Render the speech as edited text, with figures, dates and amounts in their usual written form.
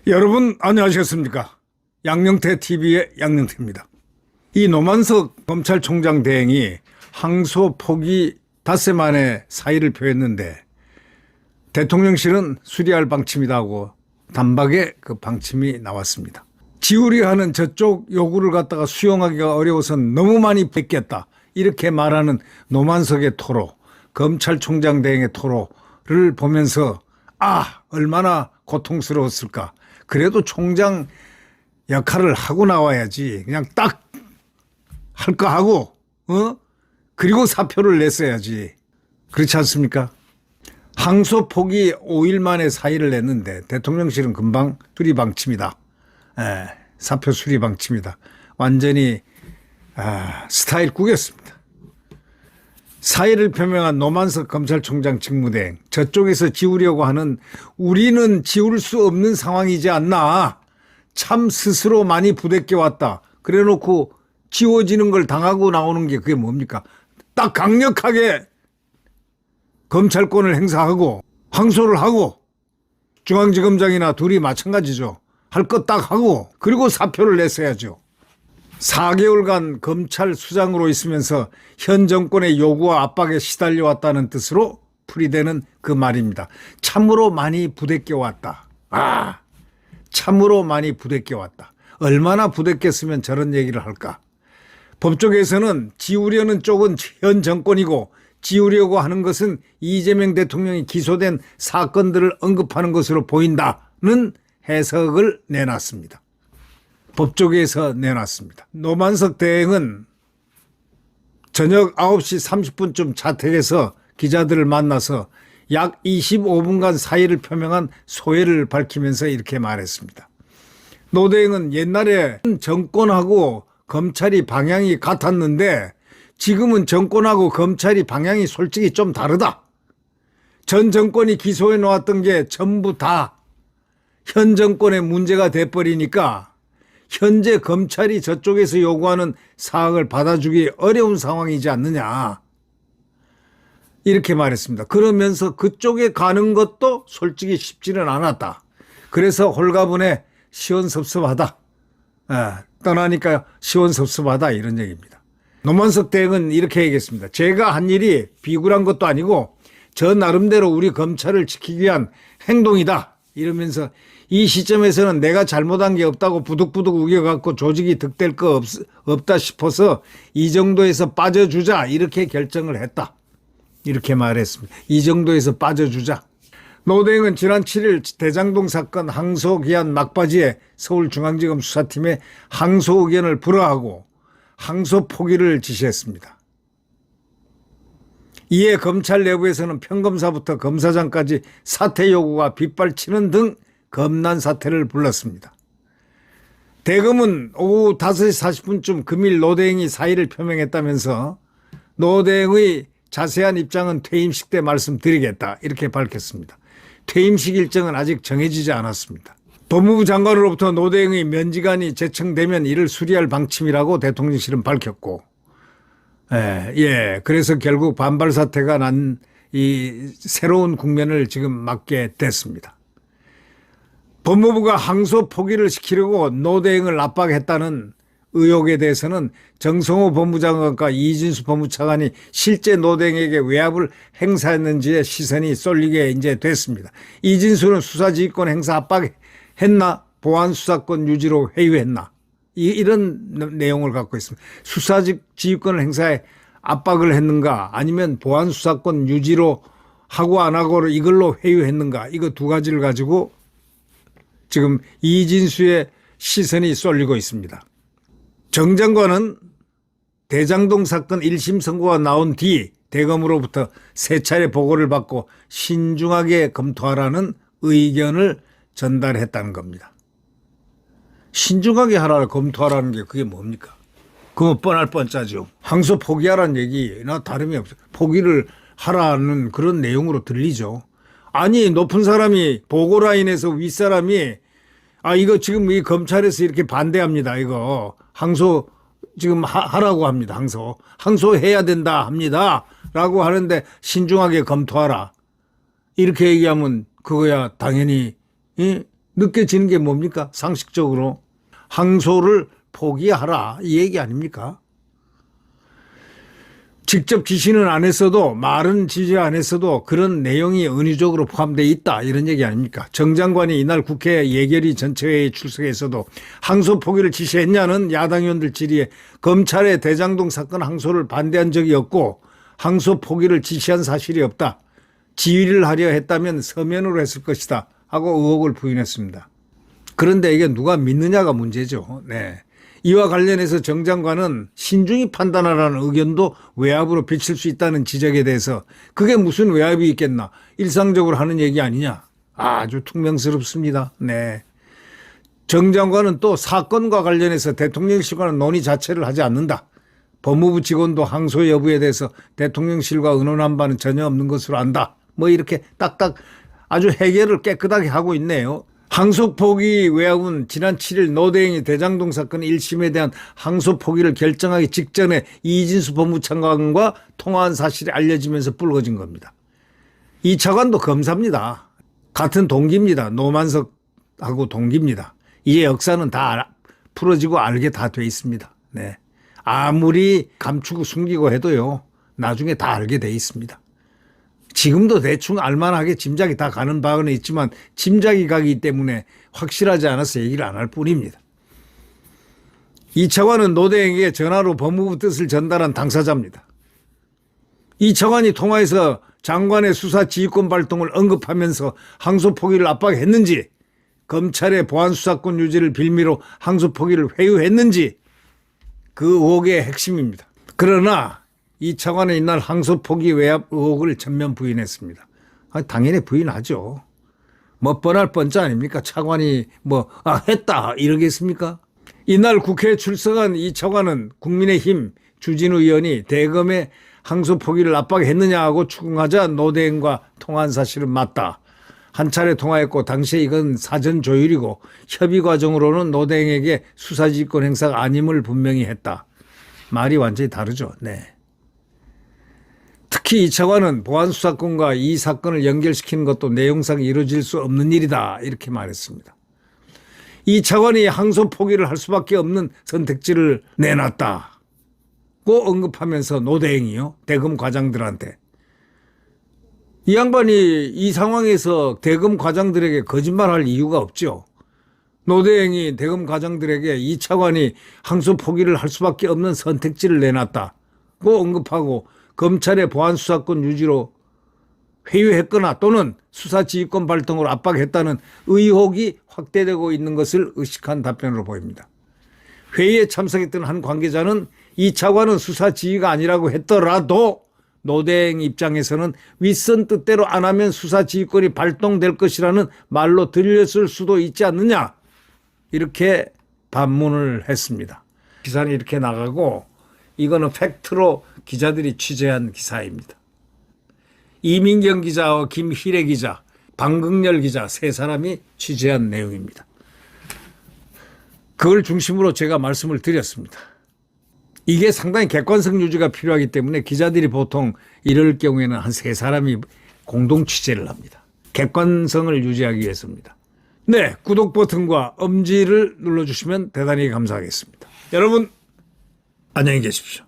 여러분 안녕하셨습니까? 양영태 TV의 양영태입니다. 이 노만석 검찰총장 대행이 항소 포기 닷새 만에 사의를 표했는데 대통령실은 수리할 방침이다 하고 단박에 그 방침이 나왔습니다. 지우려 하는 저쪽 요구를 갖다가 수용하기가 어려워서 너무 많이 뺏겼다 이렇게 말하는 노만석의 토로, 검찰총장 대행의 토로를 보면서 얼마나 고통스러웠을까. 그래도 총장 역할을 하고 나와야지. 그냥 딱 할 거 하고 그리고 사표를 냈어야지. 그렇지 않습니까? 항소 포기 5일 만에 사의를 냈는데 대통령실은 금방 수리 방침이다. 사표 수리 방침이다. 완전히 스타일 구겼습니다. 사의를 표명한 노만석 검찰총장 직무대행, 저쪽에서 지우려고 하는 우리는 지울 수 없는 상황이지 않나. 참 스스로 많이 부대껴 왔다. 그래 놓고 지워지는 걸 당하고 나오는 게 그게 뭡니까? 딱 강력하게 검찰권을 행사하고 항소를 하고 중앙지검장이나 둘이 마찬가지죠. 할 것 딱 하고 그리고 사표를 냈어야죠. 4개월간 검찰 수장으로 있으면서 현 정권의 요구와 압박에 시달려왔다는 뜻으로 풀이되는 그 말입니다. 참으로 많이 부대껴 왔다. 참으로 많이 부대껴 왔다. 얼마나 부대꼈으면 저런 얘기를 할까. 법조계에서는 지우려는 쪽은 현 정권이고 지우려고 하는 것은 이재명 대통령이 기소된 사건들을 언급하는 것으로 보인다는 해석을 내놨습니다. 법조계에서 내놨습니다. 노만석 대행은 저녁 9시 30분쯤 자택에서 기자들을 만나서 약 25분간 사의를 표명한 소회를 밝히면서 이렇게 말했습니다. 노 대행은 옛날에 정권하고 검찰이 방향이 같았는데 지금은 정권하고 검찰이 방향이 솔직히 좀 다르다. 전 정권이 기소해 놓았던 게 전부 다 현 정권의 문제가 돼버리니까 현재 검찰이 저쪽에서 요구하는 사항을 받아주기 어려운 상황이지 않느냐. 이렇게 말했습니다. 그러면서 그쪽에 가는 것도 솔직히 쉽지는 않았다. 그래서 홀가분해 시원섭섭하다. 떠나니까 시원섭섭하다 이런 얘기입니다. 노만석 대행은 이렇게 얘기했습니다. 제가 한 일이 비굴한 것도 아니고 저 나름대로 우리 검찰을 지키기 위한 행동이다. 이러면서 이 시점에서는 내가 잘못한 게 없다고 부득부득 우겨갖고 조직이 득될 거 없다 싶어서 이 정도에서 빠져주자 이렇게 결정을 했다. 이렇게 말했습니다. 이 정도에서 빠져주자. 노 대행은 지난 7일 대장동 사건 항소 기한 막바지에 서울중앙지검 수사팀에 항소 의견을 불허하고 항소 포기를 지시했습니다. 이에 검찰 내부에서는 평검사부터 검사장까지 사퇴 요구가 빗발치는 등 겁난 사태를 불렀습니다. 대검은 오후 5시 40분쯤 금일 노 대행이 사의를 표명했다면서 노 대행의 자세한 입장은 퇴임식 때 말씀드리겠다 이렇게 밝혔습니다. 퇴임식 일정은 아직 정해지지 않았습니다. 법무부 장관으로부터 노 대행의 면직안이 제청되면 이를 수리할 방침이라고 대통령실은 밝혔고 그래서 결국 반발 사태가 난 이 새로운 국면을 지금 맞게 됐습니다. 법무부가 항소 포기를 시키려고 노 대행을 압박했다는 의혹에 대해서는 정성호 법무장관과 이진수 법무차관이 실제 노 대행에게 외압을 행사했는지에 시선이 쏠리게 이제 됐습니다. 이진수는 수사지휘권 행사 압박했나? 보안수사권 유지로 회유했나? 이런 내용을 갖고 있습니다. 수사지휘권 행사에 압박을 했는가 아니면 보안수사권 유지로 하고 안 하고를 이걸로 회유했는가 이거 두 가지를 가지고 지금 이진수의 시선이 쏠리고 있습니다. 정 장관은 대장동 사건 1심 선고가 나온 뒤 대검으로부터 세 차례 보고를 받고 신중하게 검토하라는 의견을 전달했다는 겁니다. 신중하게 하라 검토하라는 게 그게 뭡니까? 그거 뻔할 뻔짜죠. 항소 포기하라는 얘기나 다름이 없어요. 포기를 하라는 그런 내용으로 들리죠. 아니 높은 사람이 보고라인에서 윗사람이 이거 지금 이 검찰에서 이렇게 반대합니다. 이거 항소 지금 하라고 합니다. 항소해야 된다 합니다. 라고 하는데 신중하게 검토하라. 이렇게 얘기하면 그거야 당연히 느껴지는 게 뭡니까? 상식적으로 항소를 포기하라 이 얘기 아닙니까? 직접 지시는 안 했어도 말은 지시 안 했어도 그런 내용이 은유적으로 포함되어 있다 이런 얘기 아닙니까? 정 장관이 이날 국회 예결위 전체회의에 출석해서도 항소 포기를 지시했냐는 야당 의원들 질의에 검찰의 대장동 사건 항소를 반대한 적이 없고 항소 포기를 지시한 사실이 없다. 지휘를 하려 했다면 서면으로 했을 것이다 하고 의혹을 부인했습니다. 그런데 이게 누가 믿느냐가 문제죠. 네. 이와 관련해서 정 장관은 신중히 판단하라는 의견도 외압으로 비칠 수 있다는 지적에 대해서 그게 무슨 외압이 있겠나. 일상적으로 하는 얘기 아니냐. 아주 퉁명스럽습니다. 네. 정 장관은 또 사건과 관련해서 대통령실과는 논의 자체를 하지 않는다. 법무부 직원도 항소 여부에 대해서 대통령실과 의논한 바는 전혀 없는 것으로 안다. 뭐 이렇게 딱딱 아주 해결을 깨끗하게 하고 있네요. 항소 포기 외압은 지난 7일 노대행이 대장동 사건 1심에 대한 항소 포기를 결정하기 직전에 이진수 법무차관과 통화한 사실이 알려지면서 불거진 겁니다. 이 차관도 검사입니다. 같은 동기입니다. 노만석하고 동기입니다. 이 역사는 다 풀어지고 알게 다 돼 있습니다. 네. 아무리 감추고 숨기고 해도요. 나중에 다 알게 돼 있습니다. 지금도 대충 알만하게 짐작이 다 가는 바는 있지만 짐작이 가기 때문에 확실하지 않아서 얘기를 안 할 뿐입니다. 이 차관은 노대행에게 전화로 법무부 뜻을 전달한 당사자입니다. 이 차관이 통화에서 장관의 수사 지휘권 발동을 언급하면서 항소 포기를 압박했는지 검찰의 보안수사권 유지를 빌미로 항소 포기를 회유했는지 그 의혹의 핵심입니다. 그러나 이 차관은 이날 항소 포기 외압 의혹을 전면 부인했습니다. 당연히 부인하죠. 뭐 뻔할 뻔자 아닙니까? 차관이 했다 이러겠습니까? 이날 국회에 출석한 이 차관은 국민의힘 주진우 의원이 대검의 항소 포기를 압박했느냐 하고 추궁하자 노대행과 통화한 사실은 맞다. 한 차례 통화했고 당시에 이건 사전 조율이고 협의 과정으로는 노대행에게 수사지휘권 행사가 아님을 분명히 했다. 말이 완전히 다르죠. 네. 특히 이 차관은 보안수사권과 이 사건을 연결시키는 것도 내용상 이루어질 수 없는 일이다 이렇게 말했습니다. 이 차관이 항소 포기를 할 수밖에 없는 선택지를 내놨다고 언급하면서 노대행이요. 대검 과장들한테. 이 양반이 이 상황에서 대검 과장들에게 거짓말할 이유가 없죠. 노대행이 대검 과장들에게 이 차관이 항소 포기를 할 수밖에 없는 선택지를 내놨다고 언급하고 검찰의 보안수사권 유지로 회유했거나 또는 수사지휘권 발동으로 압박했다는 의혹이 확대되고 있는 것을 의식한 답변으로 보입니다. 회의에 참석했던 한 관계자는 이 차관은 수사지휘가 아니라고 했더라도 노대행 입장에서는 윗선 뜻대로 안 하면 수사지휘권이 발동될 것이라는 말로 들렸을 수도 있지 않느냐 이렇게 반문을 했습니다. 기사는 이렇게 나가고 이거는 팩트로 기자들이 취재한 기사입니다. 이민경 기자와 김희래 기자, 방극렬 기자 세 사람이 취재한 내용입니다. 그걸 중심으로 제가 말씀을 드렸습니다. 이게 상당히 객관성 유지가 필요하기 때문에 기자들이 보통 이럴 경우에는 한 세 사람이 공동 취재를 합니다. 객관성을 유지하기 위해서입니다. 네, 구독 버튼과 엄지를 눌러주시면 대단히 감사하겠습니다. 여러분 안녕히 계십시오.